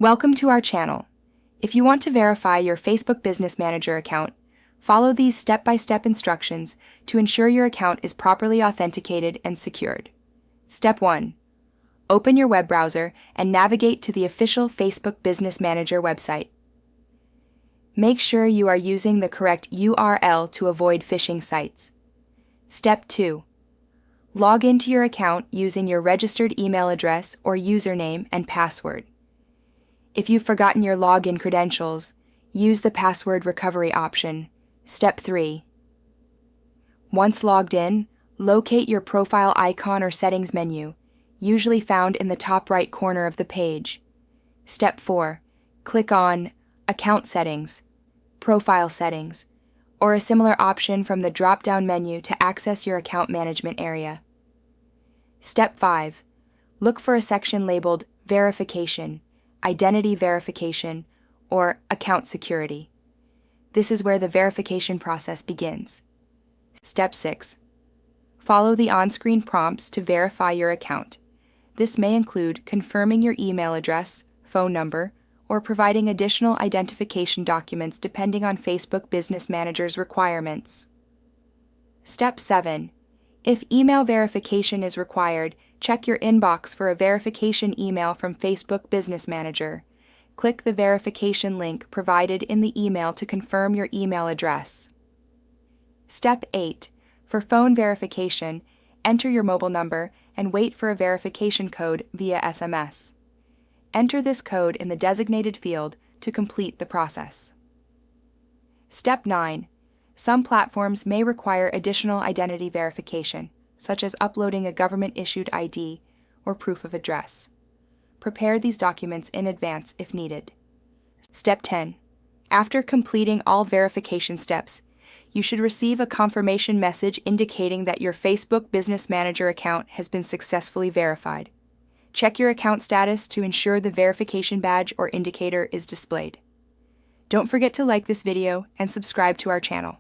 Welcome to our channel. If you want to verify your Facebook Business Manager account, follow these step-by-step instructions to ensure your account is properly authenticated and secured. Step 1. Open your web browser and navigate to the official Facebook Business Manager website. Make sure you are using the correct URL to avoid phishing sites. Step 2. Log into your account using your registered email address or username and password. If you've forgotten your login credentials, use the password recovery option. Step 3. Once logged in, locate your profile icon or settings menu, usually found in the top right corner of the page. Step 4. Click on Account Settings, Profile Settings, or a similar option from the drop-down menu to access your account management area. Step 5. Look for a section labeled Verification, Identity Verification, or Account Security. This is where the verification process begins. Step 6. Follow the on-screen prompts to verify your account. This may include confirming your email address, phone number, or providing additional identification documents depending on Facebook Business Manager's requirements. Step 7. If email verification is required, check your inbox for a verification email from Facebook Business Manager. Click the verification link provided in the email to confirm your email address. Step 8. For phone verification, enter your mobile number and wait for a verification code via SMS. Enter this code in the designated field to complete the process. Step 9. Some platforms may require additional identity verification, such as uploading a government-issued ID or proof of address. Prepare these documents in advance if needed. Step 10. After completing all verification steps, you should receive a confirmation message indicating that your Facebook Business Manager account has been successfully verified. Check your account status to ensure the verification badge or indicator is displayed. Don't forget to like this video and subscribe to our channel.